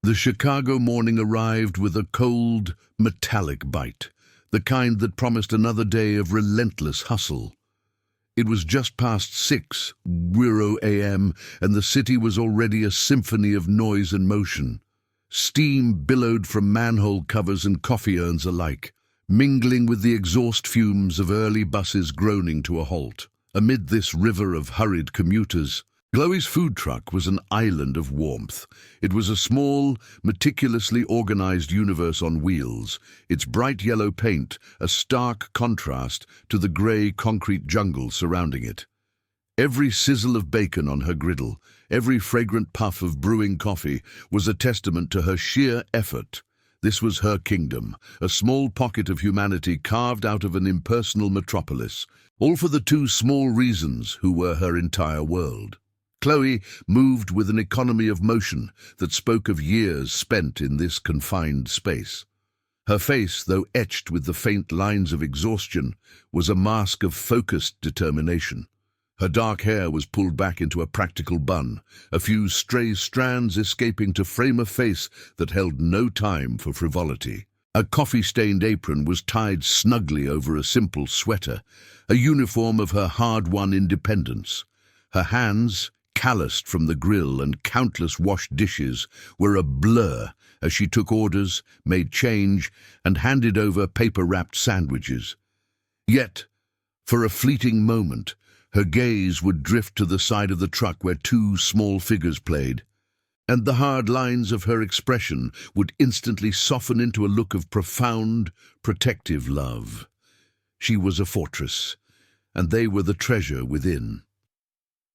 The Chicago morning arrived with a cold, metallic bite, the kind that promised another day of relentless hustle. It was just past 6 a.m., and the city was already a symphony of noise and motion. Steam billowed from manhole covers and coffee urns alike, mingling with the exhaust fumes of early buses groaning to a halt. Amid this river of hurried commuters, Chloe's food truck was an island of warmth. It was a small, meticulously organized universe on wheels, its bright yellow paint a stark contrast to the grey concrete jungle surrounding it. Every sizzle of bacon on her griddle, every fragrant puff of brewing coffee was a testament to her sheer effort. This was her kingdom, a small pocket of humanity carved out of an impersonal metropolis, all for the two small reasons who were her entire world. Chloe moved with an economy of motion that spoke of years spent in this confined space. Her face, though etched with the faint lines of exhaustion, was a mask of focused determination. Her dark hair was pulled back into a practical bun, a few stray strands escaping to frame a face that held no time for frivolity. A coffee-stained apron was tied snugly over a simple sweater, a uniform of her hard-won independence. Her hands, calloused from the grill and countless washed dishes, were a blur as she took orders, made change, and handed over paper-wrapped sandwiches. Yet, for a fleeting moment, her gaze would drift to the side of the truck where two small figures played, and the hard lines of her expression would instantly soften into a look of profound, protective love. She was a fortress, and they were the treasure within.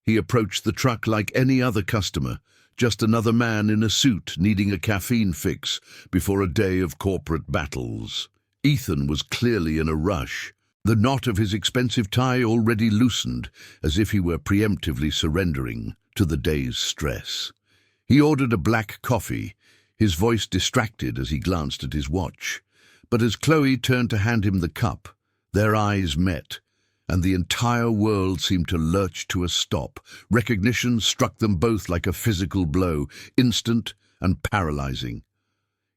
He approached the truck like any other customer, just another man in a suit needing a caffeine fix before a day of corporate battles. Ethan was clearly in a rush, the knot of his expensive tie already loosened, as if he were preemptively surrendering to the day's stress. He ordered a black coffee, his voice distracted as he glanced at his watch. But as Chloe turned to hand him the cup, their eyes met, and the entire world seemed to lurch to a stop. Recognition struck them both like a physical blow, instant and paralyzing.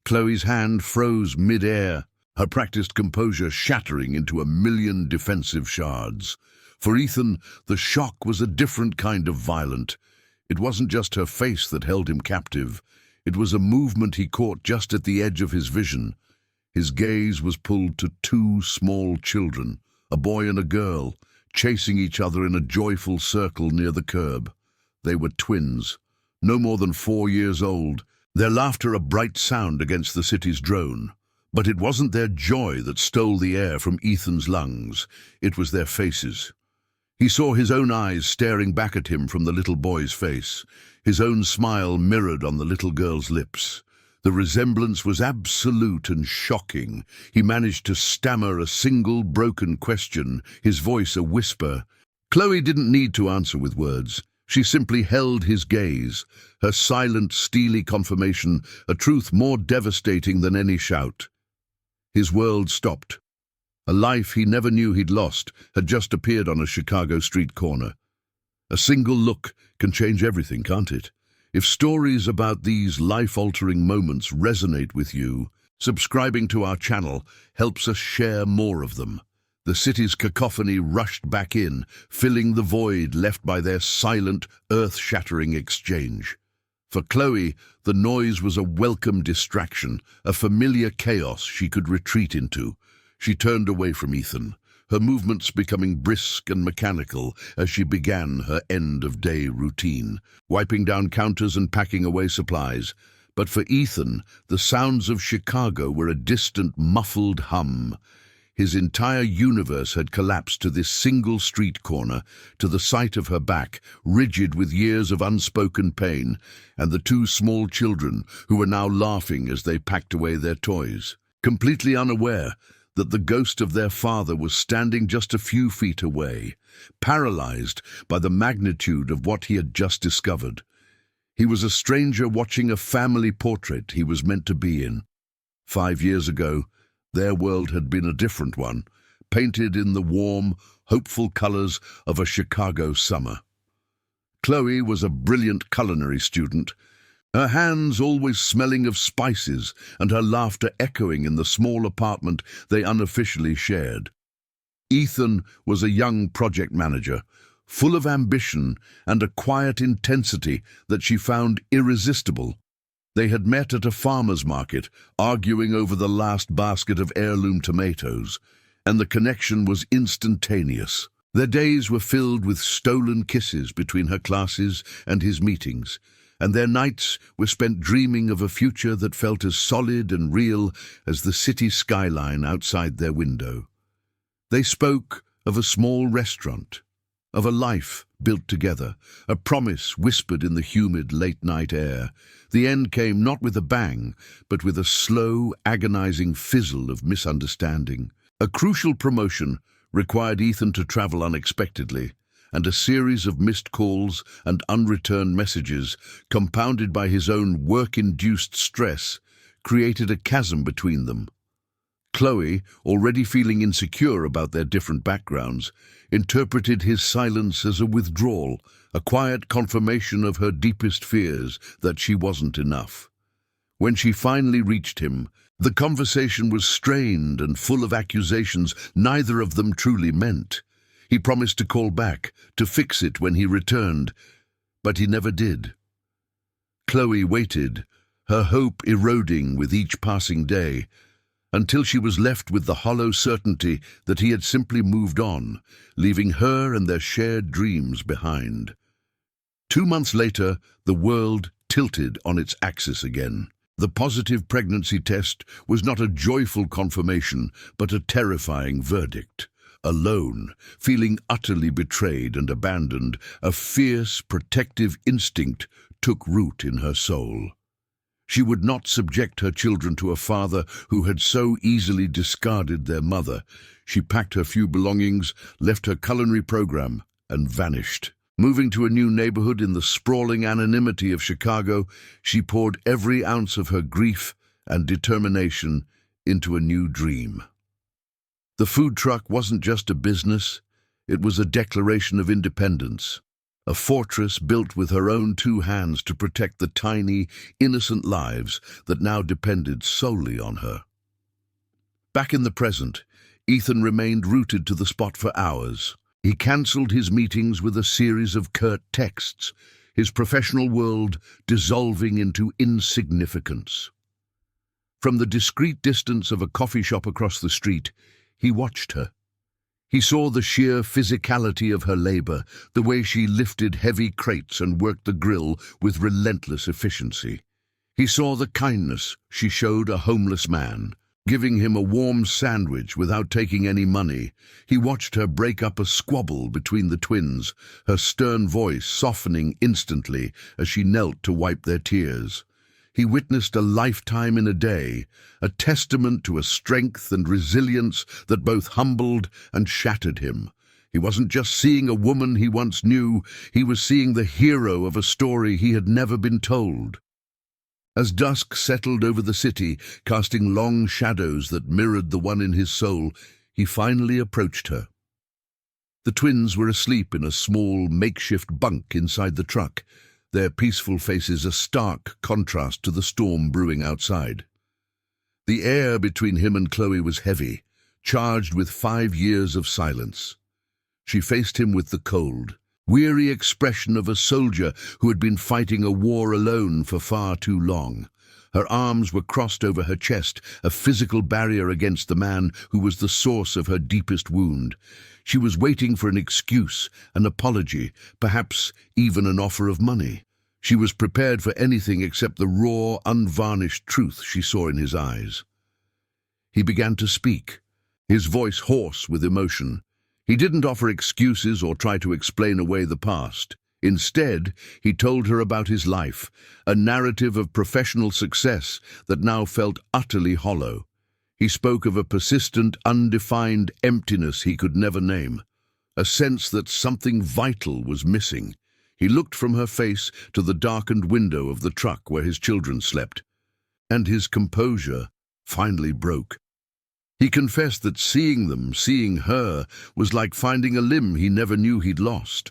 Chloe's hand froze mid-air, her practiced composure shattering into a million defensive shards. For Ethan, the shock was a different kind of violent. It wasn't just her face that held him captive. It was a movement he caught just at the edge of his vision. His gaze was pulled to two small children, a boy and a girl, chasing each other in a joyful circle near the curb. They were twins, no more than 4 years old, their laughter a bright sound against the city's drone. But it wasn't their joy that stole the air from Ethan's lungs. It was their faces. He saw his own eyes staring back at him from the little boy's face, his own smile mirrored on the little girl's lips. The resemblance was absolute and shocking. He managed to stammer a single broken question, his voice a whisper. Chloe didn't need to answer with words. She simply held his gaze, her silent, steely confirmation, a truth more devastating than any shout. His world stopped. A life he never knew he'd lost had just appeared on a Chicago street corner. A single look can change everything, can't it? If stories about these life-altering moments resonate with you, subscribing to our channel helps us share more of them. The city's cacophony rushed back in, filling the void left by their silent, earth-shattering exchange. For Chloe, the noise was a welcome distraction, a familiar chaos she could retreat into. She turned away from Ethan, her movements becoming brisk and mechanical as she began her end-of-day routine, wiping down counters and packing away supplies. But for Ethan, the sounds of Chicago were a distant, muffled hum. His entire universe had collapsed to this single street corner, to the sight of her back, rigid with years of unspoken pain, and the two small children who were now laughing as they packed away their toys, completely unaware that the ghost of their father was standing just a few feet away, paralyzed by the magnitude of what he had just discovered. He was a stranger watching a family portrait he was meant to be in. 5 years ago, their world had been a different one, painted in the warm, hopeful colors of a Chicago summer. Chloe was a brilliant culinary student, her hands always smelling of spices and her laughter echoing in the small apartment they unofficially shared. Ethan was a young project manager, full of ambition and a quiet intensity that she found irresistible. They had met at a farmer's market, arguing over the last basket of heirloom tomatoes, and the connection was instantaneous. Their days were filled with stolen kisses between her classes and his meetings, and their nights were spent dreaming of a future that felt as solid and real as the city skyline outside their window. They spoke of a small restaurant, of a life built together, a promise whispered in the humid late-night air. The end came not with a bang, but with a slow, agonizing fizzle of misunderstanding. A crucial promotion required Ethan to travel unexpectedly, and a series of missed calls and unreturned messages, compounded by his own work-induced stress, created a chasm between them. Chloe, already feeling insecure about their different backgrounds, interpreted his silence as a withdrawal, a quiet confirmation of her deepest fears that she wasn't enough. When she finally reached him, the conversation was strained and full of accusations neither of them truly meant. He promised to call back, to fix it when he returned, but he never did. Chloe waited, her hope eroding with each passing day, until she was left with the hollow certainty that he had simply moved on, leaving her and their shared dreams behind. 2 months later, the world tilted on its axis again. The positive pregnancy test was not a joyful confirmation, but a terrifying verdict. Alone, feeling utterly betrayed and abandoned, a fierce, protective instinct took root in her soul. She would not subject her children to a father who had so easily discarded their mother. She packed her few belongings, left her culinary program, and vanished. Moving to a new neighborhood in the sprawling anonymity of Chicago, she poured every ounce of her grief and determination into a new dream. The food truck wasn't just a business, it was a declaration of independence. A fortress built with her own 2 hands to protect the tiny, innocent lives that now depended solely on her. Back in the present, Ethan remained rooted to the spot for hours. He cancelled his meetings with a series of curt texts, his professional world dissolving into insignificance. From the discreet distance of a coffee shop across the street, he watched her. He saw the sheer physicality of her labor, the way she lifted heavy crates and worked the grill with relentless efficiency. He saw the kindness she showed a homeless man, giving him a warm sandwich without taking any money. He watched her break up a squabble between the twins, her stern voice softening instantly as she knelt to wipe their tears. He witnessed a lifetime in a day, a testament to a strength and resilience that both humbled and shattered him. He wasn't just seeing a woman he once knew, he was seeing the hero of a story he had never been told. As dusk settled over the city, casting long shadows that mirrored the one in his soul, he finally approached her. The twins were asleep in a small, makeshift bunk inside the truck, their peaceful faces a stark contrast to the storm brewing outside. The air between him and Chloe was heavy, charged with 5 years of silence. She faced him with the cold, weary expression of a soldier who had been fighting a war alone for far too long. Her arms were crossed over her chest, a physical barrier against the man who was the source of her deepest wound. She was waiting for an excuse, an apology, perhaps even an offer of money. She was prepared for anything except the raw, unvarnished truth she saw in his eyes. He began to speak, his voice hoarse with emotion. He didn't offer excuses or try to explain away the past. Instead, he told her about his life, a narrative of professional success that now felt utterly hollow. He spoke of a persistent, undefined emptiness he could never name, a sense that something vital was missing. He looked from her face to the darkened window of the truck where his children slept, and his composure finally broke. He confessed that seeing them, seeing her, was like finding a limb he never knew he'd lost.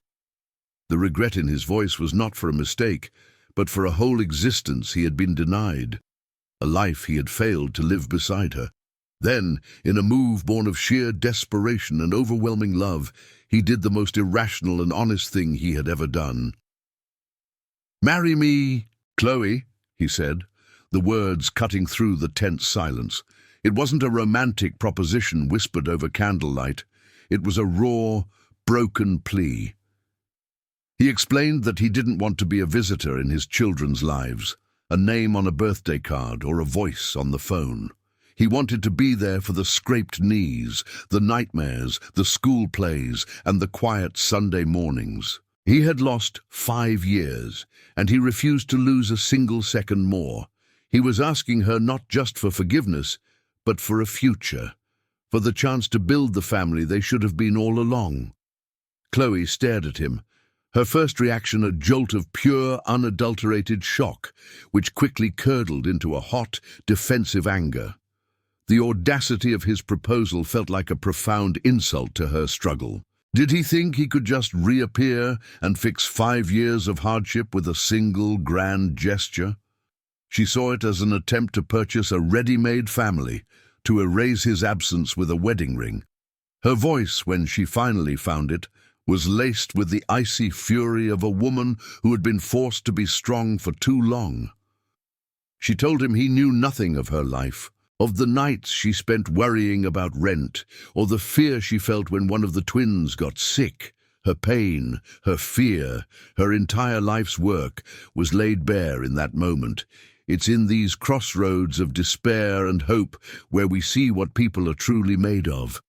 The regret in his voice was not for a mistake, but for a whole existence he had been denied, a life he had failed to live beside her. Then, in a move born of sheer desperation and overwhelming love, he did the most irrational and honest thing he had ever done. "Marry me, Chloe," he said, the words cutting through the tense silence. It wasn't a romantic proposition whispered over candlelight. It was a raw, broken plea. He explained that he didn't want to be a visitor in his children's lives, a name on a birthday card or a voice on the phone. He wanted to be there for the scraped knees, the nightmares, the school plays, and the quiet Sunday mornings. He had lost 5 years, and he refused to lose a single second more. He was asking her not just for forgiveness, but for a future, for the chance to build the family they should have been all along. Chloe stared at him, her first reaction a jolt of pure, unadulterated shock, which quickly curdled into a hot, defensive anger. The audacity of his proposal felt like a profound insult to her struggle. Did he think he could just reappear and fix 5 years of hardship with a single grand gesture? She saw it as an attempt to purchase a ready-made family, to erase his absence with a wedding ring. Her voice, when she finally found it, was laced with the icy fury of a woman who had been forced to be strong for too long. She told him he knew nothing of her life, of the nights she spent worrying about rent, or the fear she felt when one of the twins got sick. Her pain, her fear, her entire life's work was laid bare in that moment. It's in these crossroads of despair and hope where we see what people are truly made of.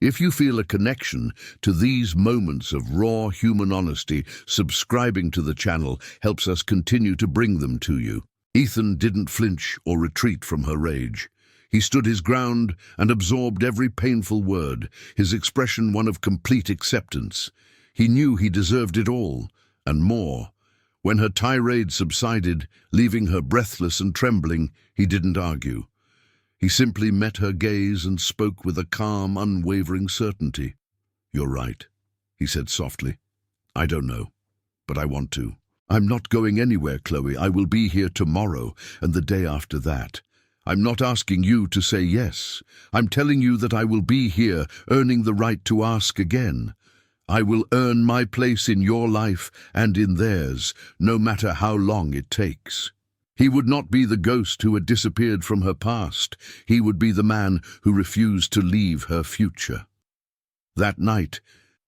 If you feel a connection to these moments of raw human honesty, subscribing to the channel helps us continue to bring them to you. Ethan didn't flinch or retreat from her rage. He stood his ground and absorbed every painful word, his expression one of complete acceptance. He knew he deserved it all, and more. When her tirade subsided, leaving her breathless and trembling, he didn't argue. He simply met her gaze and spoke with a calm, unwavering certainty. "You're right," he said softly. "I don't know, but I want to. I'm not going anywhere, Chloe. I will be here tomorrow and the day after that. I'm not asking you to say yes. I'm telling you that I will be here, earning the right to ask again. I will earn my place in your life and in theirs, no matter how long it takes." He would not be the ghost who had disappeared from her past. He would be the man who refused to leave her future. That night,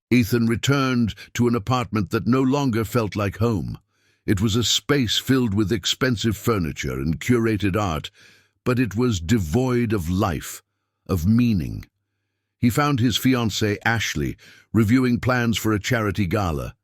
Ethan returned to an apartment that no longer felt like home. It was a space filled with expensive furniture and curated art, but it was devoid of life, of meaning. He found his fiancée, Ashley, reviewing plans for a charity gala.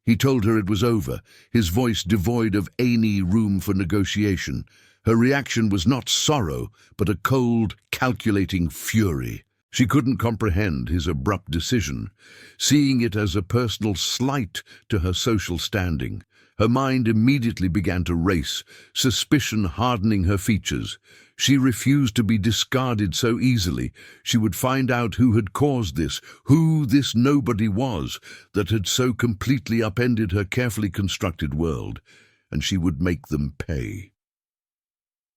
He told her it was over, his voice devoid of any room for negotiation. Her reaction was not sorrow, but a cold, calculating fury. She couldn't comprehend his abrupt decision, seeing it as a personal slight to her social standing. Her mind immediately began to race, suspicion hardening her features. She refused to be discarded so easily. She would find out who had caused this, who this nobody was that had so completely upended her carefully constructed world, and she would make them pay.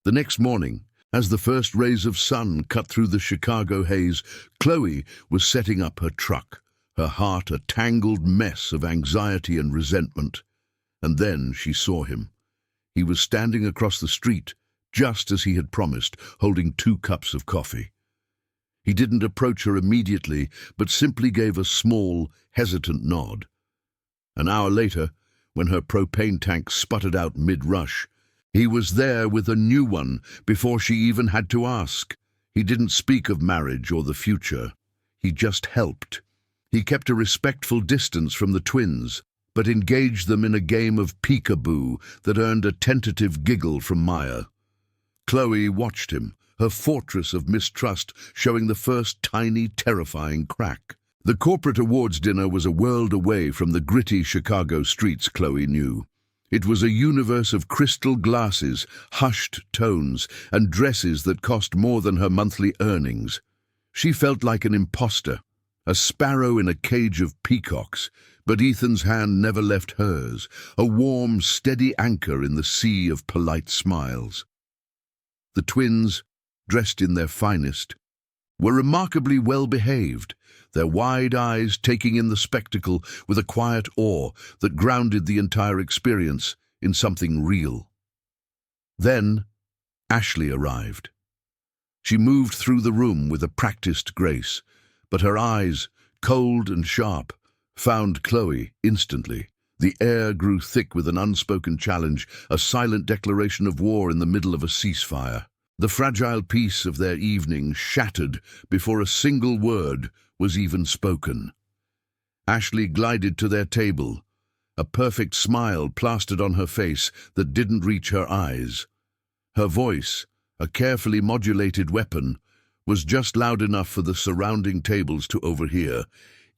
The next morning, as the first rays of sun cut through the Chicago haze, Chloe was setting up her truck, her heart a tangled mess of anxiety and resentment. And then she saw him. He was standing across the street, just as he had promised, holding 2 cups of coffee. He didn't approach her immediately, but simply gave a small, hesitant nod. An hour later, when her propane tank sputtered out mid-rush, he was there with a new one before she even had to ask. He didn't speak of marriage or the future. He just helped. He kept a respectful distance from the twins, but engaged them in a game of peekaboo that earned a tentative giggle from Maya. Chloe watched him, her fortress of mistrust showing the first tiny, terrifying crack. The corporate awards dinner was a world away from the gritty Chicago streets Chloe knew. It was a universe of crystal glasses, hushed tones, and dresses that cost more than her monthly earnings. She felt like an imposter, a sparrow in a cage of peacocks, but Ethan's hand never left hers, a warm, steady anchor in the sea of polite smiles. The twins, dressed in their finest, were remarkably well behaved, their wide eyes taking in the spectacle with a quiet awe that grounded the entire experience in something real. Then Ashley arrived. She moved through the room with a practiced grace, but her eyes, cold and sharp, found Chloe instantly. The air grew thick with an unspoken challenge, a silent declaration of war in the middle of a ceasefire. The fragile peace of their evening shattered before a single word was even spoken. Ashley glided to their table, a perfect smile plastered on her face that didn't reach her eyes. Her voice, a carefully modulated weapon, was just loud enough for the surrounding tables to overhear.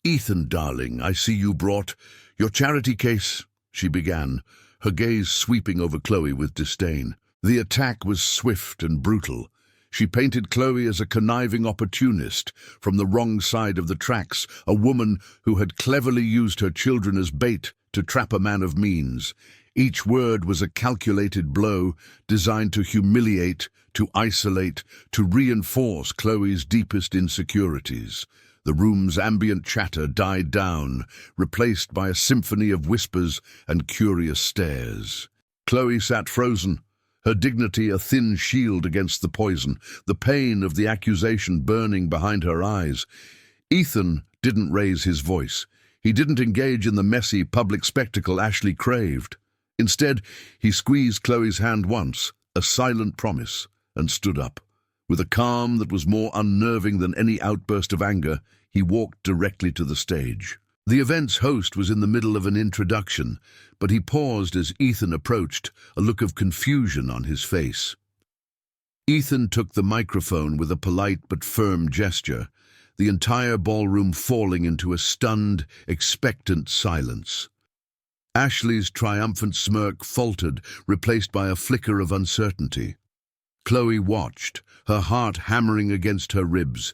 "Ethan, darling, I see you brought your charity case," she began, her gaze sweeping over Chloe with disdain. The attack was swift and brutal. She painted Chloe as a conniving opportunist from the wrong side of the tracks, a woman who had cleverly used her children as bait to trap a man of means. Each word was a calculated blow designed to humiliate, to isolate, to reinforce Chloe's deepest insecurities. The room's ambient chatter died down, replaced by a symphony of whispers and curious stares. Chloe sat frozen, her dignity a thin shield against the poison, the pain of the accusation burning behind her eyes. Ethan didn't raise his voice. He didn't engage in the messy public spectacle Ashley craved. Instead, he squeezed Chloe's hand once, a silent promise, and stood up. With a calm that was more unnerving than any outburst of anger, he walked directly to the stage. The event's host was in the middle of an introduction, but he paused as Ethan approached, a look of confusion on his face. Ethan took the microphone with a polite but firm gesture, the entire ballroom falling into a stunned, expectant silence. Ashley's triumphant smirk faltered, replaced by a flicker of uncertainty. Chloe watched, her heart hammering against her ribs,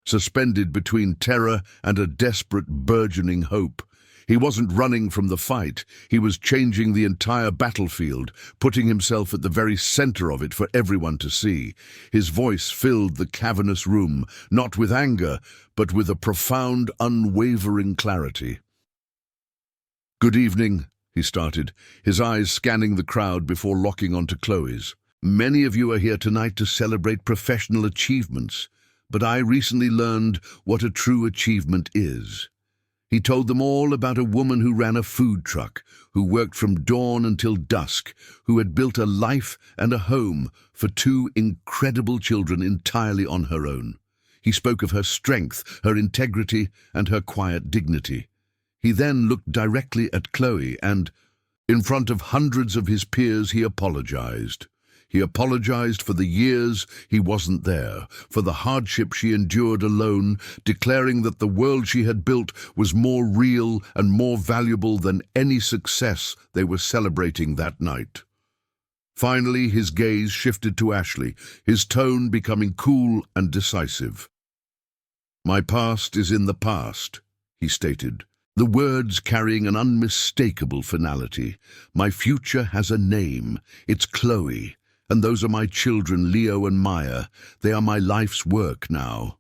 suspended between terror and a desperate, burgeoning hope. He wasn't running from the fight. He was changing the entire battlefield, putting himself at the very center of it for everyone to see. His voice filled the cavernous room, not with anger, but with a profound, unwavering clarity. "Good evening," he started, his eyes scanning the crowd before locking onto Chloe's. "Many of you are here tonight to celebrate professional achievements, but I recently learned what a true achievement is." He told them all about a woman who ran a food truck, who worked from dawn until dusk, who had built a life and a home for 2 incredible children entirely on her own. He spoke of her strength, her integrity, and her quiet dignity. He then looked directly at Chloe and, in front of hundreds of his peers, he apologized. He apologized for the years he wasn't there, for the hardship she endured alone, declaring that the world she had built was more real and more valuable than any success they were celebrating that night. Finally, his gaze shifted to Ashley, his tone becoming cool and decisive. "My past is in the past," he stated, the words carrying an unmistakable finality. "My future has a name. It's Chloe. And those are my children, Leo and Maya. They are my life's work now."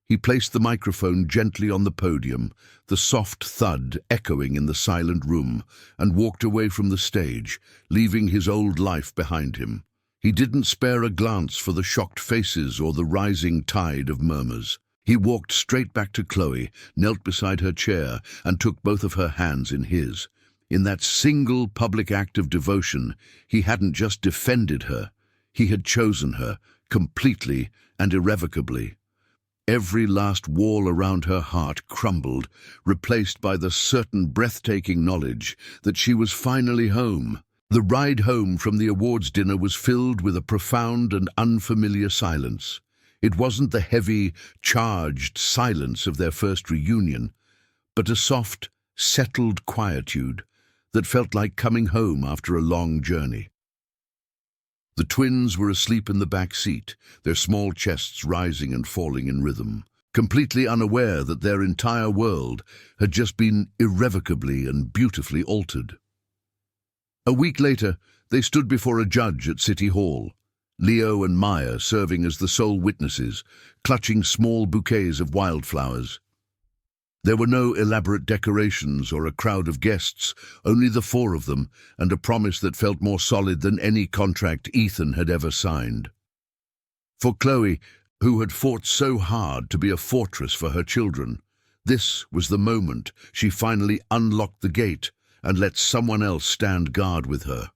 He placed the microphone gently on the podium, the soft thud echoing in the silent room, and walked away from the stage, leaving his old life behind him. He didn't spare a glance for the shocked faces or the rising tide of murmurs. He walked straight back to Chloe, knelt beside her chair, and took both of her hands in his. In that single public act of devotion, he hadn't just defended her, he had chosen her, completely and irrevocably. Every last wall around her heart crumbled, replaced by the certain breathtaking knowledge that she was finally home. The ride home from the awards dinner was filled with a profound and unfamiliar silence. It wasn't the heavy, charged silence of their first reunion, but a soft, settled quietude that felt like coming home after a long journey. The twins were asleep in the back seat, their small chests rising and falling in rhythm. completely unaware that their entire world had just been irrevocably and beautifully altered. A week later, they stood before a judge at City Hall, Leo and Maya serving as the sole witnesses, clutching small bouquets of wildflowers. There were no elaborate decorations or a crowd of guests, only the four of them, and a promise that felt more solid than any contract Ethan had ever signed. For Chloe, who had fought so hard to be a fortress for her children, this was the moment she finally unlocked the gate and let someone else stand guard with her.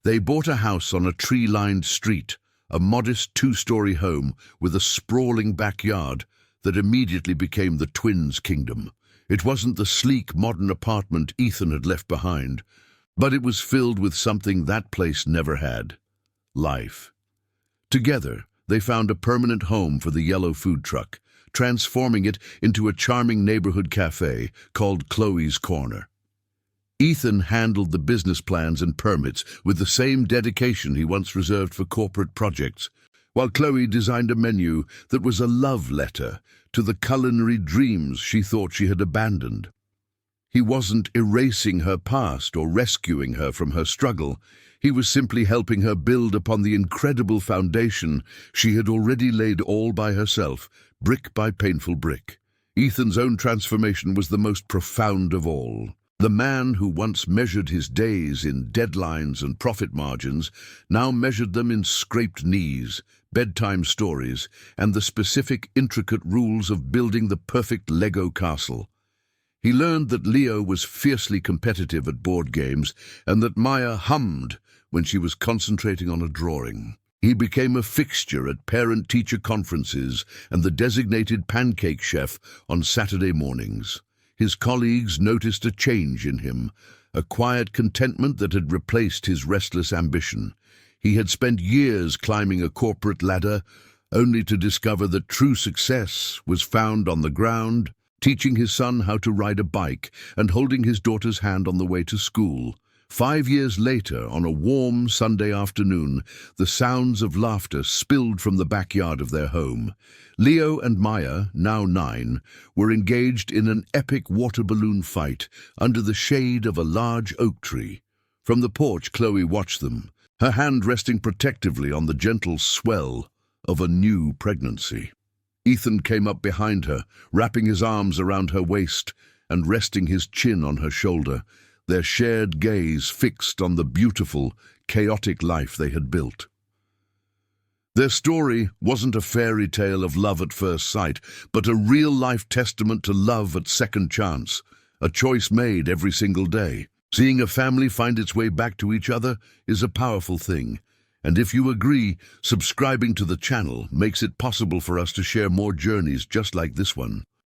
They bought a house on a tree-lined street, a modest two-story home with a sprawling backyard that immediately became the twins' kingdom. It wasn't the sleek, modern apartment Ethan had left behind, but it was filled with something that place never had: life. Together, they found a permanent home for the yellow food truck, transforming it into a charming neighborhood cafe called Chloe's Corner. Ethan handled the business plans and permits with the same dedication he once reserved for corporate projects, while Chloe designed a menu that was a love letter to the culinary dreams she thought she had abandoned. He wasn't erasing her past or rescuing her from her struggle. He was simply helping her build upon the incredible foundation she had already laid all by herself, brick by painful brick. Ethan's own transformation was the most profound of all. The man who once measured his days in deadlines and profit margins now measured them in scraped knees, bedtime stories, and the specific, intricate rules of building the perfect Lego castle. He learned that Leo was fiercely competitive at board games and that Maya hummed when she was concentrating on a drawing. He became a fixture at parent-teacher conferences and the designated pancake chef on Saturday mornings. His colleagues noticed a change in him, a quiet contentment that had replaced his restless ambition. He had spent years climbing a corporate ladder, only to discover that true success was found on the ground, teaching his son how to ride a bike and holding his daughter's hand on the way to school. 5 years later, on a warm Sunday afternoon, the sounds of laughter spilled from the backyard of their home. Leo and Maya, now 9, were engaged in an epic water balloon fight under the shade of a large oak tree. From the porch, Chloe watched them, her hand resting protectively on the gentle swell of a new pregnancy. Ethan came up behind her, wrapping his arms around her waist and resting his chin on her shoulder, their shared gaze fixed on the beautiful, chaotic life they had built. Their story wasn't a fairy tale of love at first sight, but a real-life testament to love at second chance, a choice made every single day. Seeing a family find its way back to each other is a powerful thing, and if you agree, subscribing to the channel makes it possible for us to share more journeys just like this one.